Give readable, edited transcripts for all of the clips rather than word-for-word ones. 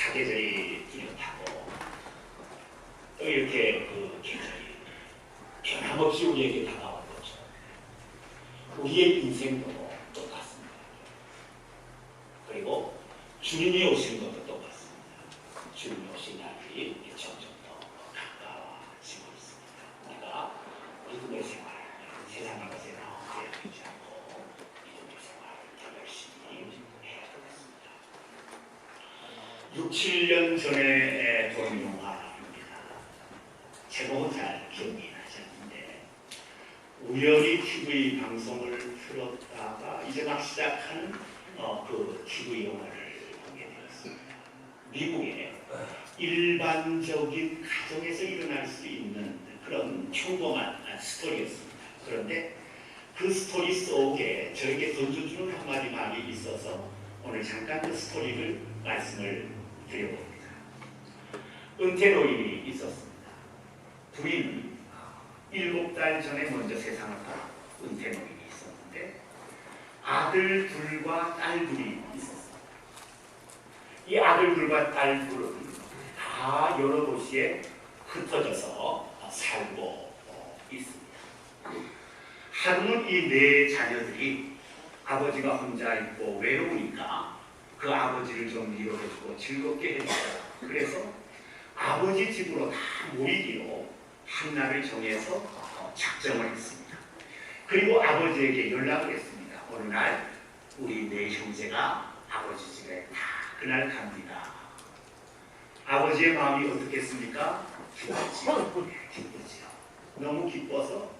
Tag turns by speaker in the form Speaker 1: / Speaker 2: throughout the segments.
Speaker 1: 사계절이 뚜렷하고 또 이렇게 그 계절이 변함없이 우리에게 다가온 거죠. 우리의 인생도 똑같습니다. 그리고 주님이 오신 것도 똑같습니다. 주님이 오신 날이 점점 더 가까워지고 있습니다. 우리가 믿음의 생활, 세상의 것에 너무 되지 않고 믿음의 생활을 더 열심히 해야 되겠습니다. 6, 7년 전에 본 영화입니다. 제목은 잘 기억이 나지 않는데 우연히 TV 방송을 틀었다가 이제 막 시작하는 그 TV 영화를 보게 되었습니다. 미국의 일반적인 가정에서 일어날 수 있는 그런 평범한 스토리였습니다. 그런데 그 스토리 속에 저에게 던져주는 한마디 말이 있어서 오늘 잠깐 그 스토리를 말씀을 드려봅니다. 은퇴 노인이 있었습니다. 부인은 7달 전에 먼저 세상을 떠난 은퇴 노인이 있었는데 아들 둘과 딸 둘이 있었습니다. 이 아들 둘과 딸 둘은 다 여러 도시에 흩어져서 살고 있습니다. 하루는 이 네 자녀들이 아버지가 혼자 있고 외로우니까 그 아버지를 좀 위로해주고 즐겁게 해주자. 그래서 아버지 집으로 다 모이기로 한날을 정해서 작정을 했습니다. 그리고 아버지에게 연락을 했습니다. 어느 날 우리 네 형제가 아버지 집에 다 그날 갑니다. 아버지의 마음이 어떻겠습니까? 기쁘지요. 기쁘지요. 너무 기뻐서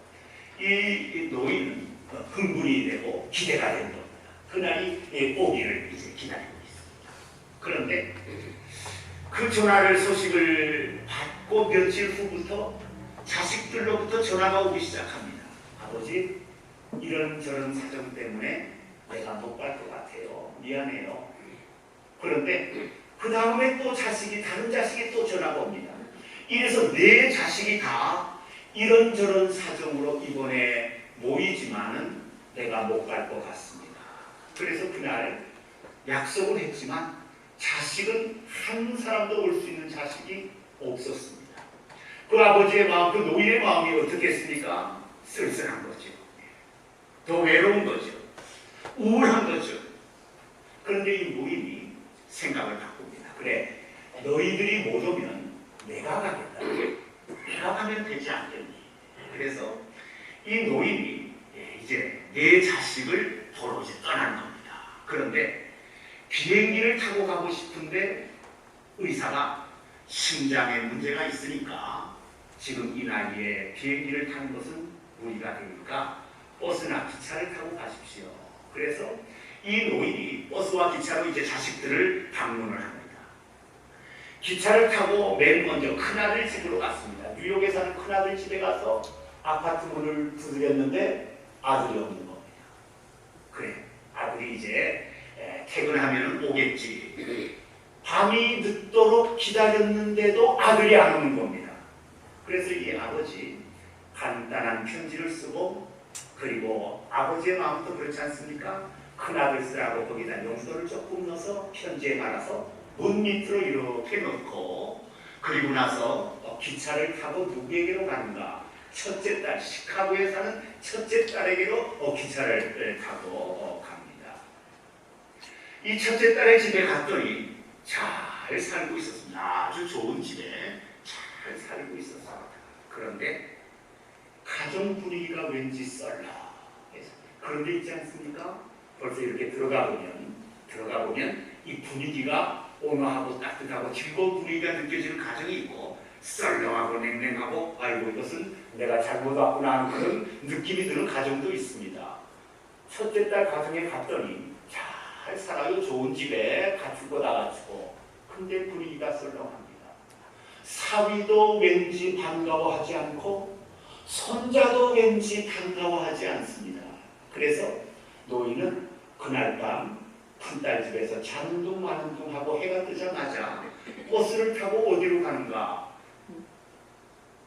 Speaker 1: 이 노인은 흥분이 되고 기대가 된 겁니다. 그날이 오기를 이제 기다리고 있습니다. 그런데 그 전화를 소식을 받고 며칠 후부터 자식들로부터 전화가 오기 시작합니다. 아버지, 이런저런 사정 때문에 내가 못 갈 것 같아요. 미안해요. 그런데 그 다음에 또 다른 자식이 또 전화가 옵니다. 이래서 네 자식이 다 이런저런 사정으로 이번에 모이지만은 내가 못 갈 것 같습니다. 그래서 그날 약속을 했지만 자식은 한 사람도 올 수 있는 자식이 없었습니다. 그 아버지의 마음, 그 노인의 마음이 어떻겠습니까? 쓸쓸한 거죠. 더 외로운 거죠. 우울한 거죠. 그런데 이 노인이 생각을 바꿉니다. 그래, 너희들이 못 오면 내가 가겠다. 내가 가면 되지 않겠니? 그래서 이 노인이 이제 네 자식을 보러 이제 떠난 겁니다. 그런데 비행기를 타고 가고 싶은데 의사가 심장에 문제가 있으니까 지금 이 나이에 비행기를 타는 것은 무리가 되니까 버스나 기차를 타고 가십시오. 그래서 이 노인이 버스와 기차로 이제 자식들을 방문을 합니다. 기차를 타고 맨 먼저 큰아들 집으로 갔습니다. 뉴욕에 사는 큰아들 집에 가서 아파트 문을 두드렸는데 아들이 없는 겁니다. 그래, 아들이 이제 퇴근하면 오겠지. 밤이 늦도록 기다렸는데도 아들이 안 오는 겁니다. 그래서 이 아버지 간단한 편지를 쓰고, 그리고 아버지의 마음도 그렇지 않습니까? 큰아들 쓰라고 거기다 용서를 조금 넣어서 편지에 말아서 문 밑으로 이렇게 넣고, 그리고 나서 기차를 타고 누구에게로 가는가? 첫째 딸, 시카고에 사는 첫째 딸에게로 기차를 타고 갑니다. 이 첫째 딸의 집에 갔더니 잘 살고 있었습니다. 아주 좋은 집에 잘 살고 있었습니다. 그런데 가정 분위기가 왠지 썰라. 그런데 있지 않습니까? 벌써 이렇게 들어가 보면 이 분위기가 온화하고 따뜻하고 즐거운 분위기가 느껴지는 가정이 있고, 썰렁하고 냉랭하고 아이고 이것은 내가 잘못 왔구나 하는 그런 느낌이 드는 가정도 있습니다. 첫째 딸 가정에 갔더니 잘 살아요. 좋은 집에 갖추고 나가지고. 근데 분위기가 썰렁합니다. 사위도 왠지 반가워하지 않고 손자도 왠지 반가워하지 않습니다. 그래서 노인은 그날 밤 큰딸 집에서 장둥마둥둥하고 해가 뜨자마자 버스를 타고 어디로 가는가?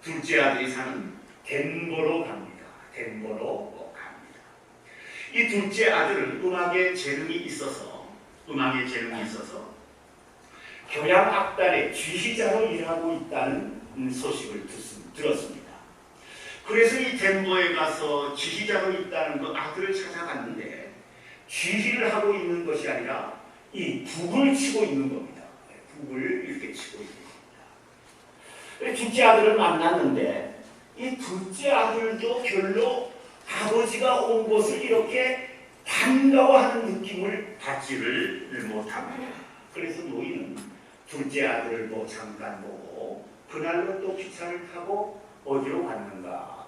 Speaker 1: 둘째 아들이 사는 덴버로 갑니다. 덴버로 갑니다. 이 둘째 아들은 음악에 재능이 있어서 교양악단의 지휘자로 일하고 있다는 소식을 들었습니다. 그래서 이 덴버에 가서 지휘자로 있다는 그 아들을 찾아갔는데 지휘를 하고 있는 것이 아니라 이 북을 치고 있는 겁니다. 북을 이렇게 치고 있는 겁니다. 둘째 아들을 만났는데 이 둘째 아들도 별로 아버지가 온 곳을 이렇게 반가워하는 느낌을 받지를 못합니다. 그래서 노인은 둘째 아들을 잠깐 보고 그날로 또 기차를 타고 어디로 갔는가?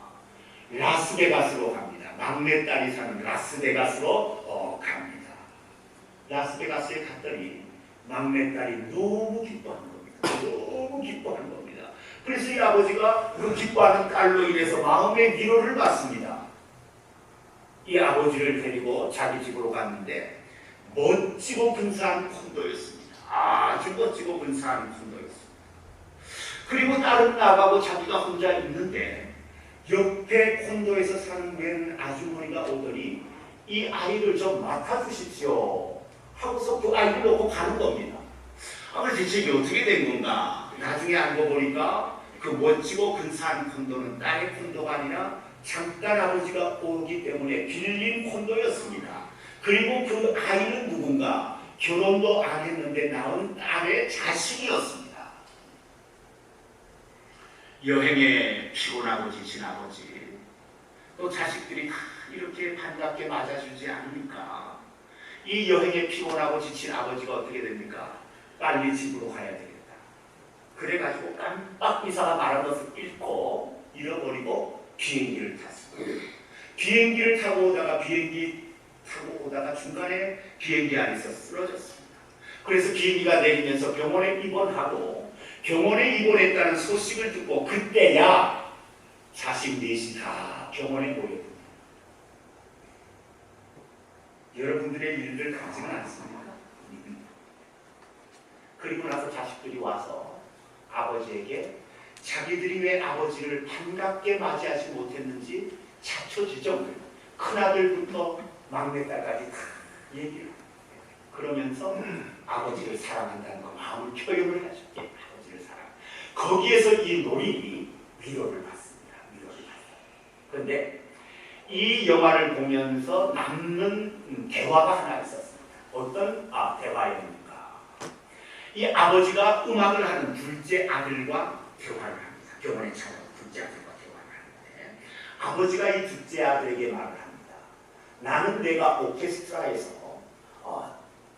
Speaker 1: 라스베가스로 갑니다. 막내딸이 사는 라스베가스로 갑니다. 라스베가스에 갔더니 막내딸이 너무 기뻐하는 겁니다. 너무 기뻐하는 겁니다. 그래서 이 아버지가 그 기뻐하는 딸로 인해서 마음의 위로를 받습니다. 이 아버지를 데리고 자기 집으로 갔는데 멋지고 근사한 콘도였습니다. 아주 멋지고 근사한 콘도였습니다. 그리고 딸은 나가고 자기가 혼자 있는데 옆에 콘도에서 사는 웬 아주머니가 오더니 이 아이를 좀 맡아주십시오 하고서 그 아이를 놓고 가는 겁니다. 대체 이게 어떻게 된 건가? 나중에 알고 보니까 그 멋지고 근사한 콘도는 딸의 콘도가 아니라 잠깐 아버지가 오기 때문에 빌린 콘도였습니다. 그리고 그 아이는 누군가? 결혼도 안 했는데 낳은 딸의 자식이었습니다. 여행에 피곤하고 지친 아버지, 또 자식들이 다 이렇게 반갑게 맞아주지 않으니까 이 여행에 피곤하고 지친 아버지가 어떻게 됩니까? 빨리 집으로 가야 되겠다. 그래가지고 깜빡 이사가 말한 것을 잃고 잃어버리고 비행기를 탔습니다. 비행기를 타고 오다가 중간에 비행기 안에서 쓰러졌습니다. 그래서 비행기가 내리면서 병원에 입원하고 병원에 입원했다는 소식을 듣고 그때야 자식 넷이 다 병원에 모였습니다. 여러분들의 일들 같지는 않습니다. 그리고 나서 자식들이 와서 아버지에게 자기들이 왜 아버지를 반갑게 맞이하지 못했는지 자초지종을 큰아들부터 막내딸까지 다 얘기를 합니다. 그러면서 아버지를 사랑한다는 거 마음을 표현을 하죠. 아버지를 사랑. 거기에서 이 노인이 위로를 받습니다. 위로를 받아요. 그런데 이 영화를 보면서 남는 대화가 하나 있었습니다. 어떤 대화였는가? 이 아버지가 음악을 하는 둘째 아들과 대화를 합니다. 병원에 찾아가 둘째 아들과 대화를 하는데 아버지가 이 둘째 아들에게 말을 합니다. 나는 내가 오케스트라에서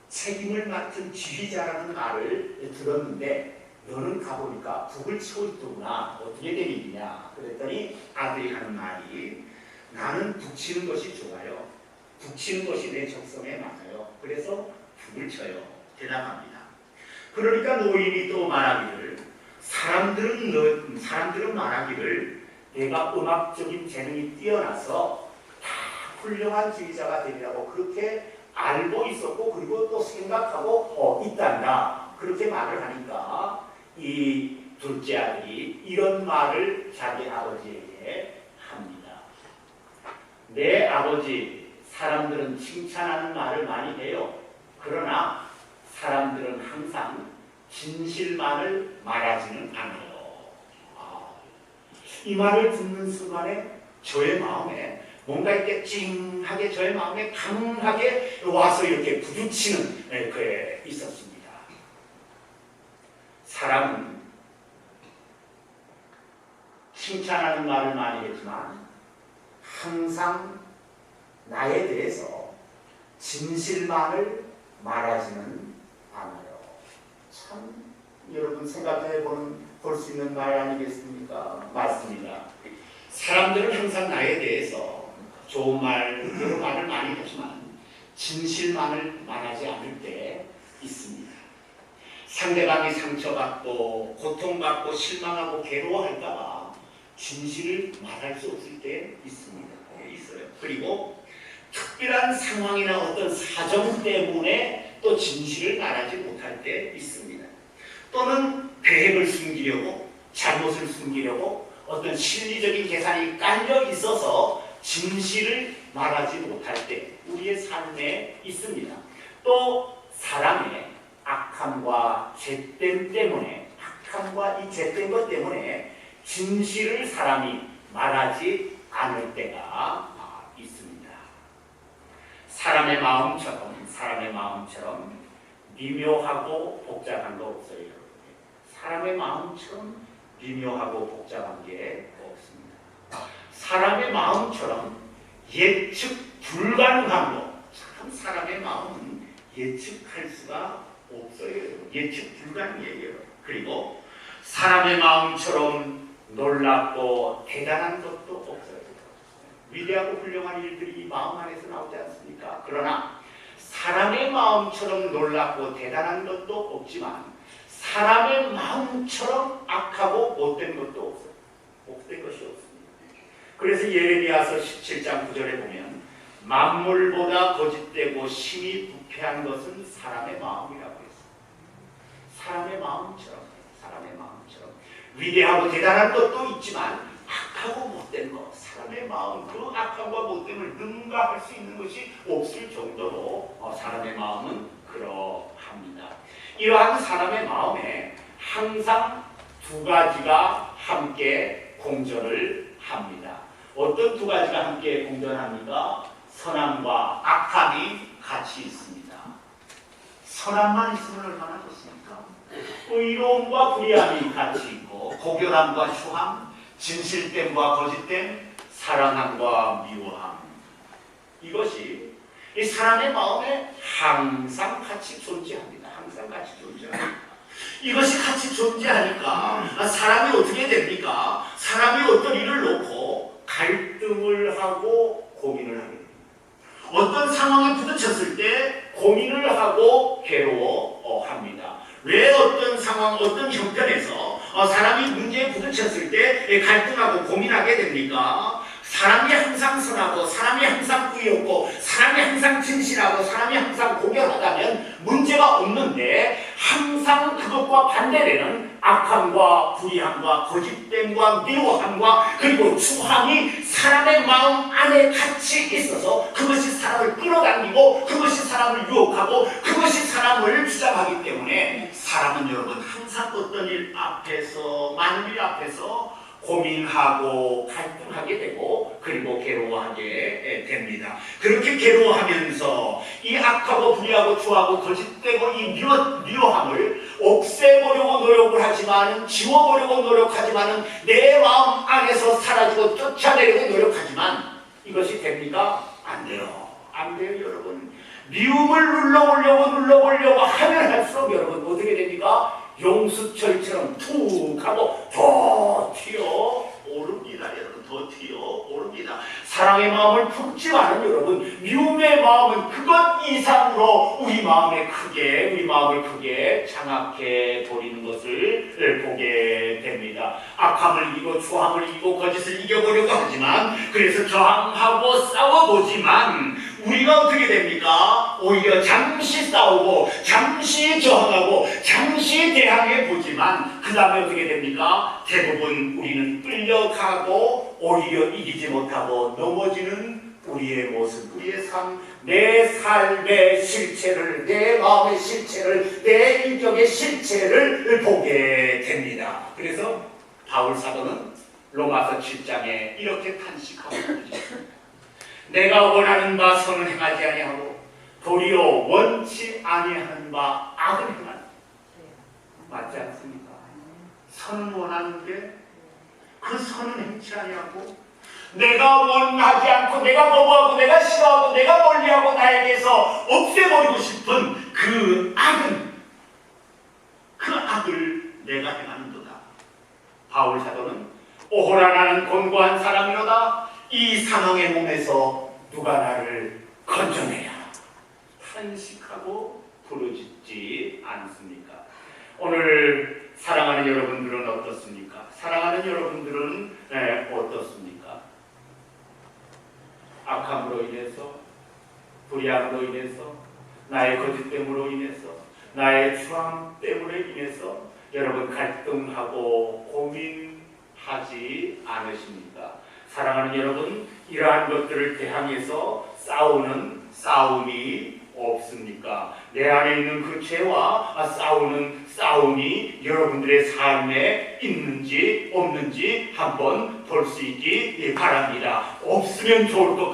Speaker 1: 책임을 맡은 지휘자라는 말을 들었는데 너는 가보니까 북을 치고 있더구나. 어떻게 된 일이냐? 그랬더니 아들이 하는 말이 나는 북 치는 것이 좋아요. 북 치는 것이 내 적성에 맞아요. 그래서 북을 쳐요. 대답합니다. 그러니까 노인이 또 말하기를 사람들은 말하기를 내가 음악적인 재능이 뛰어나서 다 훌륭한 지휘자가 되리라고 그렇게 알고 있었고 그리고 또 생각하고 있단다. 그렇게 말을 하니까 이 둘째 아들이 이런 말을 자기 아버지에게 합니다. 내 아버지, 사람들은 칭찬하는 말을 많이 해요. 그러나 사람들은 항상 진실만을 말하지는 않아요. 이 말을 듣는 순간에 저의 마음에 뭔가 이렇게 찡하게 저의 마음에 강하게 와서 이렇게 부딪히는 그에 있었습니다. 사람은 칭찬하는 말을 많이 했지만 항상 나에 대해서 진실만을 말하지는 않아요. 참 여러분 생각해 볼 수 있는 말 아니겠습니까? 맞습니다. 사람들은 항상 나에 대해서 좋은 말, 여러 말을 많이 하지만 진실만을 말하지 않을 때 있습니다. 상대방이 상처받고 고통받고 실망하고 괴로워할까봐 진실을 말할 수 없을 때 있습니다. 있어요. 그리고 특별한 상황이나 어떤 사정 때문에 또 진실을 말하지 못할 때 있습니다. 또는 계획을 숨기려고, 잘못을 숨기려고 어떤 심리적인 계산이 깔려 있어서 진실을 말하지 못할 때 우리의 삶에 있습니다. 또 사람의 악함, 악함과 죄됨 때문에, 악함과 이 죄된 것 때문에 진실을 사람이 말하지 않을 때가 있습니다. 사람의 마음처럼 미묘하고 복잡한 거 없어요, 여러분. 사람의 마음처럼 미묘하고 복잡한 게 없습니다. 사람의 마음처럼 예측 불가능한 거, 참 사람의 마음은 예측할 수가 없어요. 예측 불가능해요. 그리고 사람의 마음처럼 놀랍고 대단한 것도 없어요. 위대하고 훌륭한 일들이 이 마음 안에서 나오지 않습니까? 그러나 사람의 마음처럼 놀랍고 대단한 것도 없지만 사람의 마음처럼 악하고 못된 것도 없어요. 못된 것이 없습니다. 그래서 예레미야서 17장 9절에 보면 만물보다 거짓되고 심히 부패한 것은 사람의 마음이라고 했어요. 사람의 마음처럼 위대하고 대단한 것도 있지만 악하고 못된 것, 사람의 마음, 그 악함과 못됨을 능가할 수 있는 것이 없을 정도로 사람의 마음은 그러합니다. 이러한 사람의 마음에 항상 두 가지가 함께 공존을 합니다. 어떤 두 가지가 함께 공존합니까? 선함과 악함이 같이 있습니다. 선함만 있으면 얼마나 좋습니까? 의로움과 불의함이 같이 있고, 고결함과 추함, 진실됨과 거짓됨, 사랑함과 미워함, 이것이 이 사람의 마음에 항상 같이 존재합니다. 항상 같이 존재합니다. 이것이 같이 존재하니까 사람이 어떻게 됩니까? 사람이 어떤 일을 놓고 갈등을 하고 고민을 하게 됩니다. 어떤 상황에 부딪혔을 때 고민을 하고 괴로워합니다. 왜 어떤 상황, 어떤 형편에서 사람이 문제에 부딪혔을 때 갈등하고 고민하게 됩니까? 사람이 항상 선하고, 사람이 항상 의롭고, 사람이 항상 진실하고, 사람이 항상 고결하다면 문제가 없는데, 항상 그것과 반대되는 악함과 불의함과 거짓됨과 미워함과 그리고 추함이 사람의 마음 안에 같이 있어서 그것이 사람을 끌어당기고, 그것이 사람을 유혹하고, 그것이 사람을 주장하기 때문에 사람은 여러분 항상 어떤 일 앞에서, 많은 일 앞에서 고민하고 갈등하게 되고 그리고 괴로워하게 됩니다. 그렇게 괴로워하면서 이 악하고 불의하고 추하고 거짓되고 이 미워함을 없애보려고 노력을 하지만, 지워보려고 노력하지만, 내 마음 안에서 사라지고 쫓아내려고 노력하지만 이것이 됩니까? 안 돼요. 안 돼요, 여러분. 미움을 눌러보려고 하면 할수록 여러분 어떻게 됩니까? 용수철처럼 툭 하고 더 튀어오릅니다. 여러분, 더 튀어오릅니다. 사랑의 마음을 품지만은 여러분, 미움의 마음은 그것 이상으로 우리 마음을 크게 장악해 버리는 것을 보게 됩니다. 악함을 이기고 추함을 이기고 거짓을 이겨보려고 하지만, 그래서 저항하고 싸워보지만 우리가 어떻게 됩니까? 오히려 잠시 싸우고 잠시 저항하고 잠시 대항해 보지만 그 다음에 어떻게 됩니까? 대부분 우리는 끌려가고 오히려 이기지 못하고 넘어지는 우리의 모습, 우리의 삶, 내 삶의 실체를, 내 마음의 실체를, 내 인격의 실체를 보게 됩니다. 그래서 바울 사도는 로마서 7장에 이렇게 탄식하고 있습니다. 내가 원하는 바 선을 행하지 아니하고 도리어 원치 아니하는 바 악을 행하는, 맞지 않습니까? 선은 원하는데 그 선은 행치 아니하고, 내가 원하지 않고 내가 거부하고 내가 싫어하고 내가 멀리하고 나에게서 없애버리고 싶은 그 악을 내가 행하는도다. 바울 사도는 오호라 나는 곤고한 사람이로다. 이 상황의 몸에서 누가 나를 건져내야 탄식하고 부르짖지 않습니까? 오늘 사랑하는 여러분들은 어떻습니까? 사랑하는 여러분들은 어떻습니까? 악함으로 인해서, 불의함으로 인해서, 나의 거짓됨으로 인해서, 나의 추함 때문에 인해서 여러분 갈등하고 고민하지 않으십니까? 사랑하는 여러분, 이러한 것들을 대항해서 싸우는 싸움이 없습니다. 없습니까? 내 안에 있는 그 죄와 싸우는 싸움이 여러분들의 삶에 있는지 없는지 한번 볼 수 있기 바랍니다. 없으면 좋을 것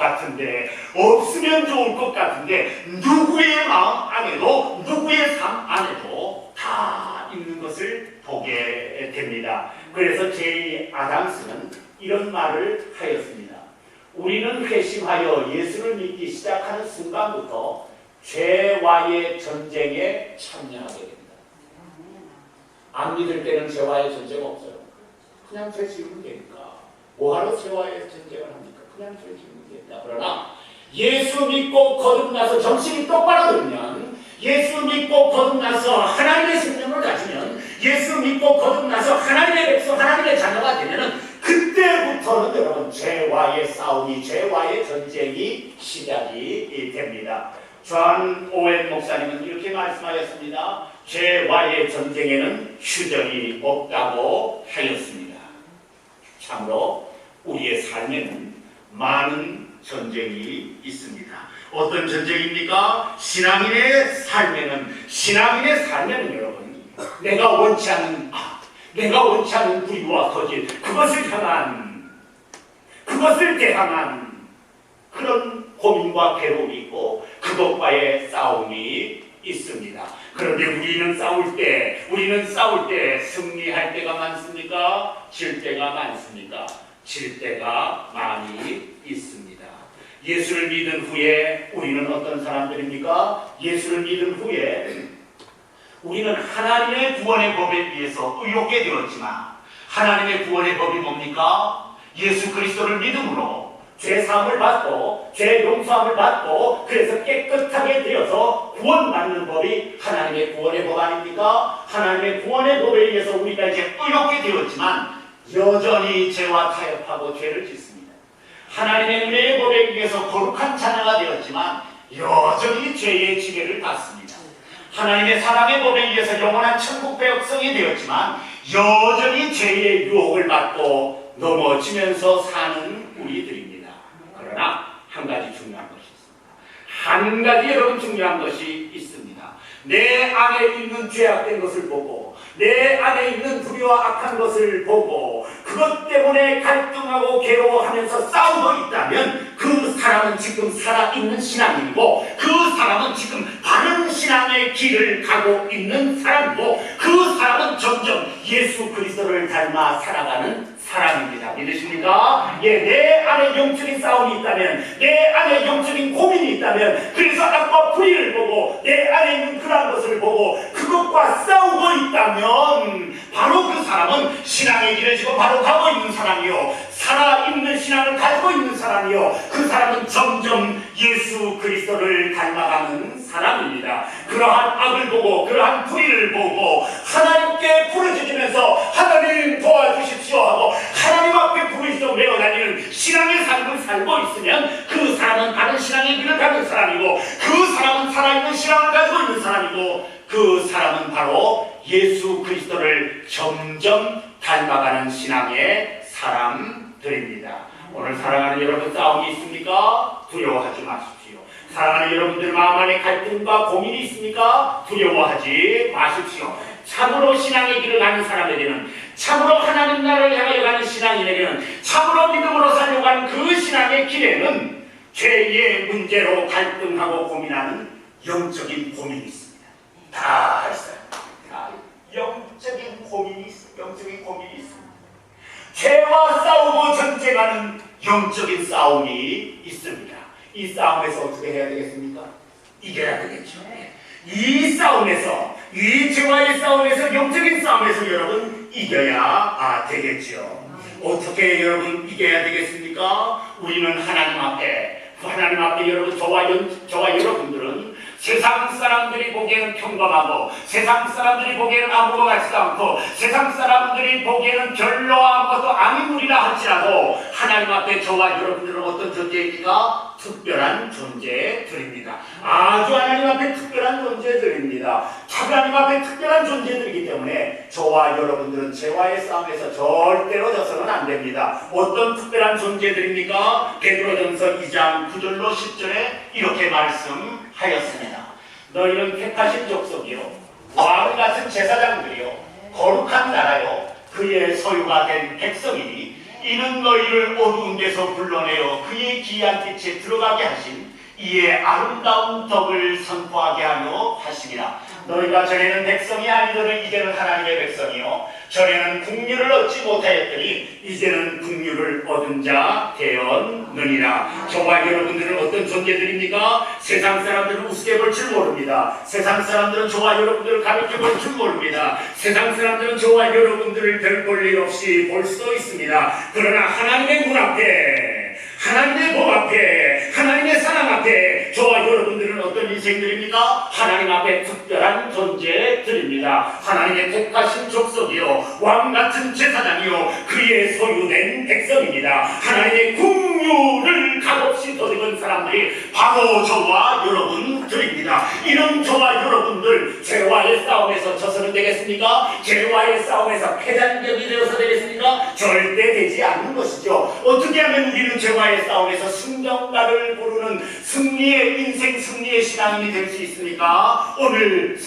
Speaker 1: 같은데, 누구의 마음 안에도, 누구의 삶 안에도 다 있는 것을 보게 됩니다. 그래서 제이 아담스는 이런 말을 하였습니다. 우리는 회심하여 예수를 믿기 시작하는 순간부터 죄와의 전쟁에 참여하게 됩니다. 안 믿을 때는 죄와의 전쟁 없어요. 그냥 죄 지으면 되니까. 뭐하러 죄와의 전쟁을 합니까? 그냥 죄 지으면 됩니다. 그러나 예수 믿고 거듭나서 정신이 똑바로 들면, 예수 믿고 거듭나서 하나님의 생명을 가지면, 예수 믿고 거듭나서 하나님의 백성, 하나님의 자녀가 되면은 그때부터는 여러분 죄와의 싸움이, 죄와의 전쟁이 시작이 됩니다. 존 오웬 목사님은 이렇게 말씀하였습니다. 죄와의 전쟁에는 휴전이 없다고 하였습니다. 참으로 우리의 삶에는 많은 전쟁이 있습니다. 어떤 전쟁입니까? 신앙인의 삶에는 여러분, 내가 원치 않는 불의와 거짓, 그것을 대항한 그런 고민과 괴로움이 있고 그것과의 싸움이 있습니다. 그런데 우리는 싸울 때 승리할 때가 많습니까? 질 때가 많습니까? 질 때가 많이 있습니다. 예수를 믿은 후에 우리는 어떤 사람들입니까? 예수를 믿은 후에 우리는 하나님의 구원의 법에 의해서 의롭게 되었지만, 하나님의 구원의 법이 뭡니까? 예수 그리스도를 믿음으로 죄사함을 받고 죄 용서함을 받고 그래서 깨끗하게 되어서 구원받는 법이 하나님의 구원의 법 아닙니까? 하나님의 구원의 법에 의해서 우리가 이제 의롭게 되었지만 여전히 죄와 타협하고 죄를 짓습니다. 하나님의 은혜의 법에 의해서 거룩한 자녀가 되었지만 여전히 죄의 지배를 받습니다. 하나님의 사랑의 법에 의해서 영원한 천국 백성이 되었지만 여전히 죄의 유혹을 받고 넘어지면서 사는 우리들입니다. 그러나 한 가지 중요한 것이 있습니다. 한 가지 여러분 중요한 것이 있습니다. 내 안에 있는 죄악된 것을 보고, 내 안에 있는 불의와 악한 것을 보고 그것 때문에 갈등하고 괴로워하면서 싸우고 있다면 그 사람은 지금 살아있는 신앙인이고, 그 사람은 지금 바른 신앙의 길을 가고 있는 사람이고, 그 사람은 점점 예수 그리스도를 닮아 살아가는 사람입니다. 믿으십니까? 내 안에 영적인 싸움이 있다면, 내 안에 영적인 고민이 있다면, 그래서 악과 불의를 보고 내 안에 있는 그러한 것을 보고 그것과 싸우고 있다면 바로 그 사람은 신앙의 길을 지고 바로 가고 있는 사람이요, 살아있는 신앙을 가지고 있는 사람이요, 그 사람은 점점 예수 그리스도를 닮아가는 사람입니다. 그러한 악을 보고 그러한 불의를 보고 하나님께 부르짖으면서 하나님 도와주십시오 하고 하나님 앞에 부르짖어 외워다니는 신앙의 삶을 살고 있으면 그 사람은 바른 신앙의 길을 가는 사람이고, 그 사람은 살아있는 신앙을 가지고 있는 사람이고, 그 사람은 바로 예수 그리스도를 점점 닮아가는 신앙의 사람들입니다. 오늘 사랑하는 여러분, 싸움이 있습니까? 두려워하지 마십시오. 사랑하는 여러분들 마음 안에 갈등과 고민이 있습니까? 두려워하지 마십시오. 참으로 신앙의 길을 가는 사람에게는, 참으로 하나님 나라를 향하여 가는 신앙인에게는, 참으로 믿음으로 살려고 하는 그 신앙의 길에는 죄의 문제로 갈등하고 고민하는 영적인 고민이 있습니다. 다 있어요. 다 영적인 고민이 있습니다. 죄와 싸우고 전쟁하는 영적인 싸움이 있습니다. 이 싸움에서 어떻게 해야 되겠습니까? 이겨야 되겠죠. 이 싸움에서, 이 죄와의 싸움에서, 영적인 싸움에서 여러분 이겨야 되겠죠. 어떻게 여러분 이겨야 되겠습니까? 우리는 하나님 앞에 여러분, 저와 여러분들은 세상 사람들이 보기에는 평범하고, 세상 사람들이 보기에는 아무것 같지도 않고, 세상 사람들이 보기에는 별로 아무것도 아닌 우리라 할지라도 하나님 앞에 저와 여러분들은 어떤 존재입니까? 특별한 존재들입니다. 아주 하나님 앞에 특별한 존재들입니다. 하나님 앞에 특별한 존재들이기 때문에 저와 여러분들은 죄와의 싸움에서 절대로 져서는 안 됩니다. 어떤 특별한 존재들입니까? 베드로전서 2장 9절로 10절에 이렇게 말씀하였습니다. 너희는 택하신 족속이요 왕 같은 제사장들이요 거룩한 나라요 그의 소유가 된 백성이니 이는 너희를 어두운 데서 불러내어 그의 기이한 빛에 들어가게 하신 이의 아름다운 덕을 선포하게 하려 하심이라. 너희가 전에는 백성이 아니더니 이제는 하나님의 백성이요 전에는 국류를 얻지 못하였더니 이제는 국류를 얻은 자 되었느니라. 저와 여러분들은 어떤 존재들입니까? 세상 사람들은 우습게 볼 줄 모릅니다. 세상 사람들은 저와 여러분들을 가볍게 볼 줄 모릅니다. 세상 사람들은 저와 여러분들을 별 볼 일 없이 볼 수도 있습니다. 그러나 하나님의 문 앞에, 하나님의 법 앞에, 하나님의 사랑 앞에 저와 여러분들은 어떤 인생들입니까? 하나님 앞에 특별한 존재들입니다. 하나님의 택하신 족속이요 왕같은 제사장이요 그의 소유된 백성입니다. 하나님의 국류를 값없이 덧입은 사람들이 바로 저와 여러분들입니다. 이런 저와 여러분들 죄와의 싸움에서 져서는 되겠습니까? 죄와의 싸움에서 패잔ገብ이 되어서 되겠습니까? 절대 되지 않는 것이죠. 어떻게 하면 우리는 죄와의 싸움에서 승전가를 부르는 승리의 인생, 승리의 신앙인이 될 수 있습니까? 오늘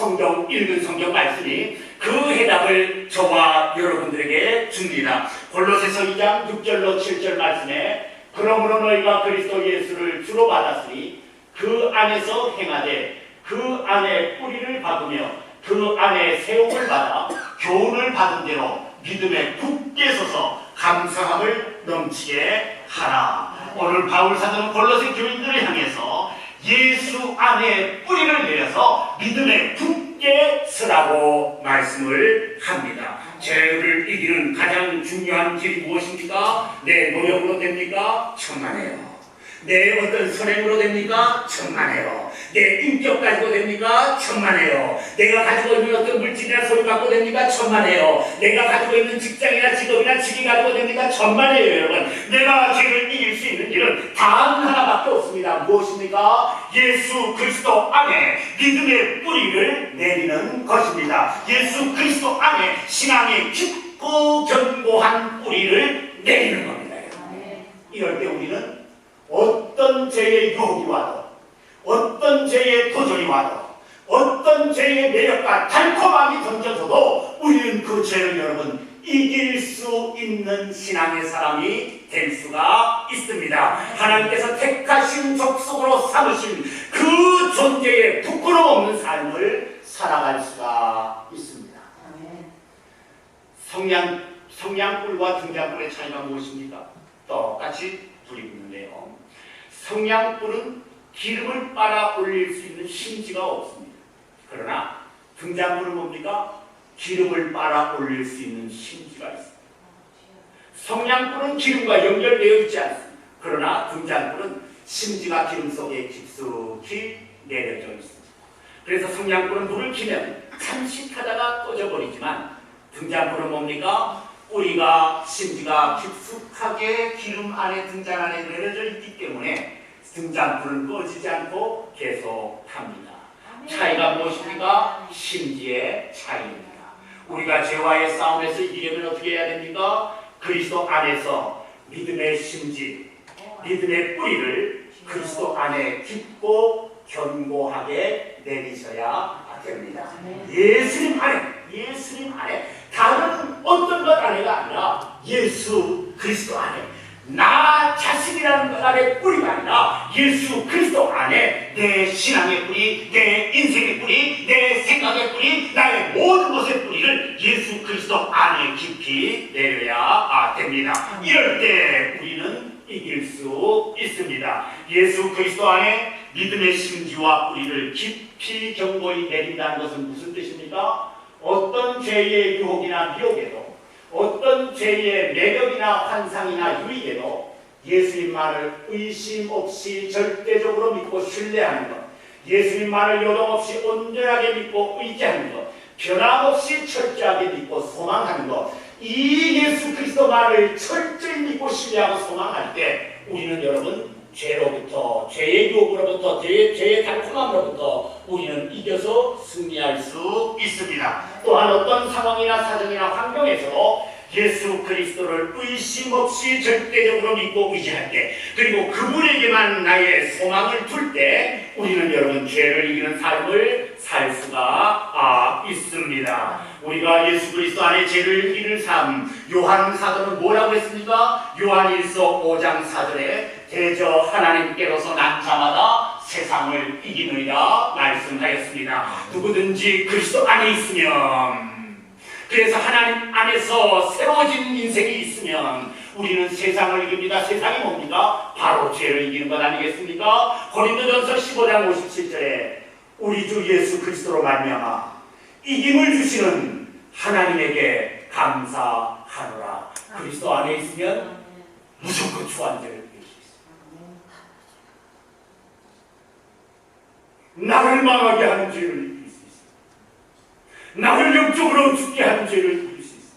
Speaker 1: 읽은 성경 말씀이 그 해답을 저와 여러분들에게 줍니다. 골로새서 2장 6절로 7절 말씀에 그러므로 너희가 그리스도 예수를 주로 받았으니 그 안에서 행하되 그 안에 뿌리를 박으며 그 안에 세움을 받아 교훈을 받은 대로 믿음에 굳게 서서 감사함을 넘치게 하라. 오늘 바울 사도는 골로새 교인들을 향해서 예수 안에 뿌리를 내려서 믿음에 굳게 서라고 말씀을 합니다. 죄를 이기는 가장 중요한 길이 무엇입니까? 내 노력으로 됩니까? 천만에요. 내 어떤 선행으로 됩니까? 천만에요. 내 인격 가지고 됩니까? 천만에요. 내가 가지고 있는 어떤 물질이나 소유 갖고 됩니까? 천만에요. 내가 가지고 있는 직장이나 직업이나 직위 가지고 됩니까? 천만에요. 여러분, 내가 죄를 이길 수 있는 길은 단 하나밖에 없습니다. 무엇입니까? 예수 그리스도 안에 믿음의 뿌리를 내리는 것입니다. 예수 그리스도 안에 신앙의 깊고 견고한 뿌리를 내리는 겁니다. 이럴 때 우리는 어떤 죄의 유혹이 와도, 어떤 죄의 도전이 와도, 어떤 죄의 매력과 달콤함이 던져져도 우리는 그 죄를 여러분 이길 수 있는 신앙의 사람이 될 수가 있습니다. 하나님께서 택하신 족속으로 삼으신 그 존재의 부끄럼 없는 삶을 살아갈 수가 있습니다. 성냥불과 등잔불의 차이가 무엇입니까? 똑같이 불이 붙는데요. 성냥불은 기름을 빨아 올릴 수 있는 심지가 없습니다. 그러나 등잔불은 뭡니까? 기름을 빨아 올릴 수 있는 심지가 있습니다. 성냥불은 기름과 연결되어 있지 않습니다. 그러나 등잔불은 심지가 기름 속에 깊숙이 내려져 있습니다. 그래서 성냥불은 불을 켜면 잠시 타다가 꺼져버리지만 등잔불은 뭡니까? 뿌리가 심지가 깊숙하게 기름 안에 등잔 안에 내려져 있기 때문에 등잔불은 꺼지지 않고 계속 탑니다. 차이가 무엇입니까? 심지의 차이입니다. 우리가 죄와의 싸움에서 이기려면 어떻게 해야 됩니까? 그리스도 안에서 믿음의 심지, 믿음의 뿌리를 그리스도 안에 깊고 견고하게 내리셔야 됩니다. 예수님 안에 다른 어떤 것 안에가 아니라 예수 그리스도 안에, 나 자신이라는 것 안에 뿌리가 아니라 예수 그리스도 안에 내 신앙의 뿌리, 내 인생의 뿌리, 내 생각의 뿌리, 나의 모든 것의 뿌리를 예수 그리스도 안에 깊이 내려야 됩니다. 이럴 때 우리는 이길 수 있습니다. 예수 그리스도 안에 믿음의 심지와 뿌리를 깊이 견고히 내린다는 것은 무슨 뜻입니까? 어떤 죄의 유혹이나 미혹에도, 어떤 죄의 매력이나 환상이나 유익에도 예수님 말을 의심 없이 절대적으로 믿고 신뢰하는 것, 예수님 말을 요동 없이 온전하게 믿고 의지하는 것, 변함없이 철저하게 믿고 소망하는 것, 이 예수 그리스도 말을 철저히 믿고 신뢰하고 소망할 때 우리는 여러분 죄로부터, 죄의 유혹으로부터, 죄의 달콤함으로부터 우리는 이겨서 승리할 수 있습니다. 또한 어떤 상황이나 사정이나 환경에서 예수 그리스도를 의심 없이 절대적으로 믿고 의지할 때, 그리고 그분에게만 나의 소망을 둘 때 우리는 여러분 죄를 이기는 삶을 살 수가 있습니다. 우리가 예수 그리스도 안에 죄를 이기는 삶, 요한 사도는 뭐라고 했습니까? 요한일서 5장 4절에 대저 하나님께로서 난 자마다 세상을 이기느니라 말씀하였습니다. 누구든지 그리스도 안에 있으면, 그래서 하나님 안에서 새로워진 인생이 있으면 우리는 세상을 이깁니다. 세상이 뭡니까? 바로 죄를 이기는 것 아니겠습니까? 고린도전서 15장 57절에 우리 주 예수 그리스도로 말미암아 이김을 주시는 하나님에게 감사하노라. 그리스도 안에 있으면 무조건 주안죄를 이길 수 있습니다. 나를 망하게 하는 죄를 이길 수 있습니다. 나를 영적으로 죽게 하는 죄를 이길 수 있습니다.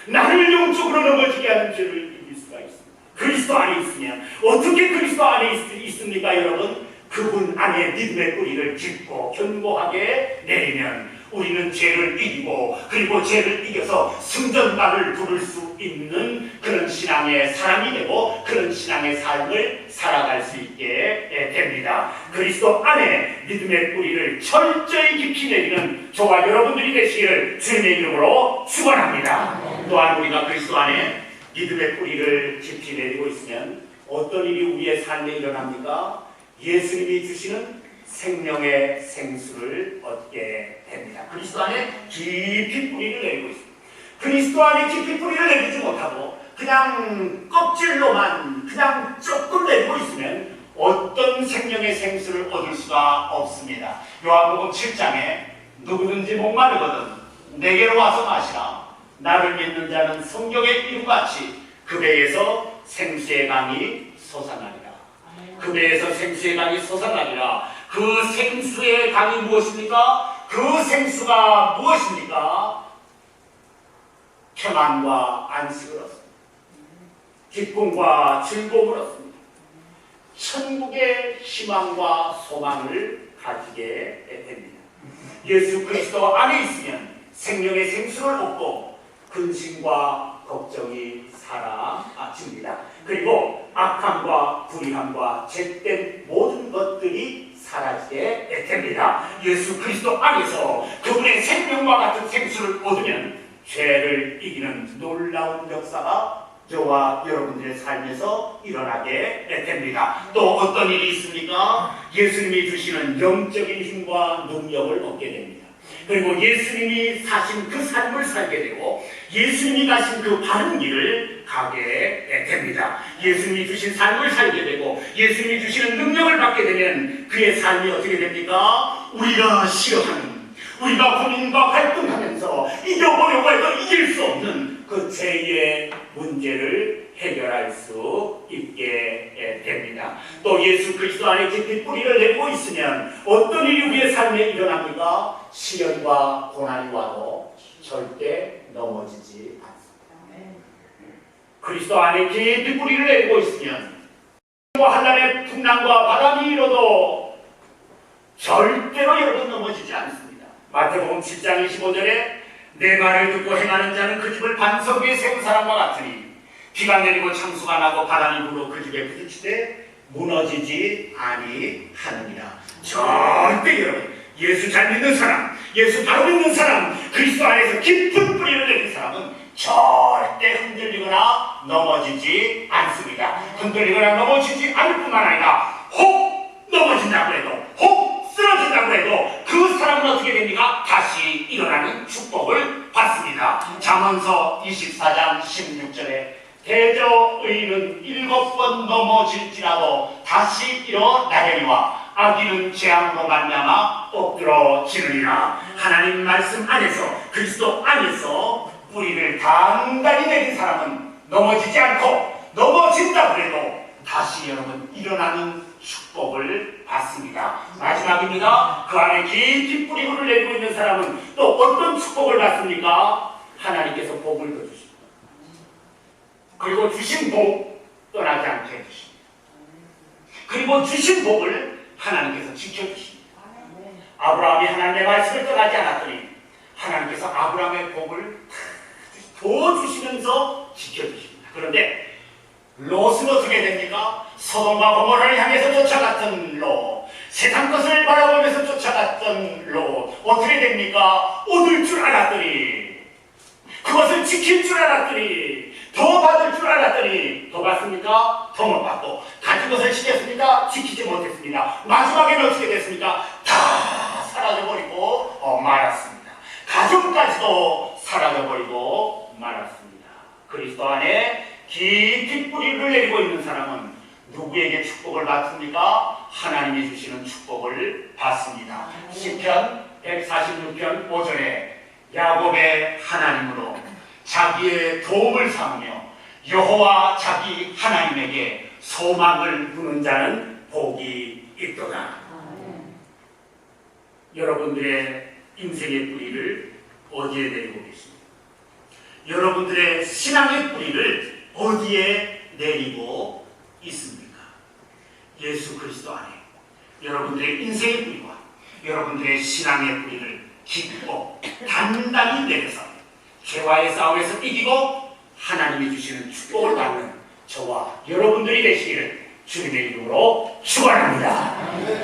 Speaker 1: 나를 영적으로 넘어지게 하는 죄를 이길 수가 있습니다. 그리스도 안에 있으면. 어떻게 그리스도 안에 있습니까 여러분? 그분 안에 믿음의 뿌리를 짚고 견고하게 내리면 우리는 죄를 이기고, 그리고 죄를 이겨서 승전가를 부를 수 있는 그런 신앙의 사람이 되고 그런 신앙의 삶을 살아갈 수 있게 됩니다. 그리스도 안에 믿음의 뿌리를 철저히 깊이 내리는 저와 여러분들이 되시기를 주님의 이름으로 축원합니다. 또한 우리가 그리스도 안에 믿음의 뿌리를 깊이 내리고 있으면 어떤 일이 우리의 삶에 일어납니까? 예수님이 주시는 생명의 생수를 얻게 됩니다. 그리스도 안에 깊이 뿌리를 내리고 있습니다. 그리스도 안에 깊이 뿌리를 내리지 못하고 그냥 껍질로만 그냥 조금 내리고 있으면 어떤 생명의 생수를 얻을 수가 없습니다. 요한복음 7장에 누구든지 목마르거든 내게로 와서 마시라. 나를 믿는 자는 성경의 이름같이 그 배에서 생수의 강이 솟아나리라. 그 배에서 생수의 강이 솟아나리라. 그 생수의 강이 무엇입니까? 그 생수가 무엇입니까? 평안과 안식을 얻습니다. 기쁨과 즐거움을 얻습니다. 천국의 희망과 소망을 가지게 됩니다. 예수 그리스도 안에 있으면 생명의 생수를 얻고 근심과 걱정이 사라집니다. 그리고 악함과 불의함과 죄된 모든 것들이 사라지게 됩니다. 예수 그리스도 안에서 그분의 생명과 같은 생수를 얻으면 죄를 이기는 놀라운 역사가 저와 여러분들의 삶에서 일어나게 됩니다. 또 어떤 일이 있습니까? 예수님이 주시는 영적인 힘과 능력을 얻게 됩니다. 그리고 예수님이 사신 그 삶을 살게 되고 예수님이 가신 그 바른 길을 가게 됩니다. 예수님이 주신 삶을 살게 되고 예수님이 주시는 능력을 받게 되면 그의 삶이 어떻게 됩니까? 우리가 싫어하는, 우리가 고민과 갈등하면서 이겨보려고 해도 이길 수 없는 그 죄의 문제를 해결할 수 있게 됩니다. 또 예수 그리스도 안에 깊이 뿌리를 내고 있으면 어떤 일이 우리의 삶에 일어납니까? 시련과 고난이 와도 절대 넘어지지 않습니다. 그리스도 안에 깊이 뿌리를 내고 있으면 한란의 풍랑과 바람이 일어도 절대로 여러분 넘어지지 않습니다. 마태복음 7장 25절에 내 말을 듣고 행하는 자는 그 집을 반석 위에 세운 사람과 같으니 비가 내리고 창수가 나고 바람이 불어 그 집에 부딪히되 무너지지 아니하느니라. 절대 여러분 예수 잘 믿는 사람, 예수 바로 믿는 사람, 그리스도 안에서 깊은 뿌리를 내린 사람은 절대 흔들리거나 넘어지지 않습니다. 흔들리거나 넘어지지 않을 뿐만 아니라 혹 넘어진다고 해도, 혹 쓰러진다고 해도 그 사람은 어떻게 됩니까? 다시 일어나는 축복을 받습니다. 잠언서 24장 16절에 대저 의인은 7번 넘어질지라도 다시 일어나려니와 악인은 재앙으로 말미암아 엎드러지느니라. 하나님 말씀 안에서, 그리스도 안에서 뿌리를 단단히 내린 사람은 넘어지지 않고 넘어진다고 해도 다시 여러분 일어나는 축복을 받습니다. 마지막입니다. 그 안에 깊이 뿌리를 내리고 있는 사람은 또 어떤 축복을 받습니까? 하나님께서 복을 더 주십니다. 그리고 주신 복 떠나지 않게 해주십니다. 그리고 주신 복을 하나님께서 지켜주십니다. 아브라함이 하나님의 말씀을 떠나지 않았더니 하나님께서 아브라함의 복을 도와주시면서 지켜주십니다. 그런데 롯은 어떻게 됩니까? 소돔과 고모라를 향해서 쫓아갔던 롯, 세상 것을 바라보면서 쫓아갔던 롯, 어떻게 됩니까? 얻을 줄 알았더니, 그것을 지킬 줄 알았더니, 더 받을 줄 알았더니, 더 받습니까? 더 못 받고, 가진 것을 지켰습니까? 지키지 못했습니다. 마지막에는 어떻게 됐습니까? 다 사라져버리고 말았습니다. 가족까지도 사라져버리고 말았습니다. 그리스도 안에 깊이 뿌리를 내리고 있는 사람은 누구에게 축복을 받습니까? 하나님이 주시는 축복을 받습니다. 시편 146편 5절에 야곱의 하나님으로 자기의 도움을 삼으며 여호와 자기 하나님에게 소망을 두는 자는 복이 있도다. 여러분들의 인생의 뿌리를 어디에 내리고 계십니까? 여러분들의 신앙의 뿌리를 어디에 내리고 있습니까? 예수 그리스도 안에 여러분들의 인생의 뿌리와 여러분들의 신앙의 뿌리를 깊고 단단히 내려서 죄와의 싸움에서 이기고 하나님이 주시는 축복을 받는 저와 여러분들이 되시기를 주님의 이름으로 축원합니다.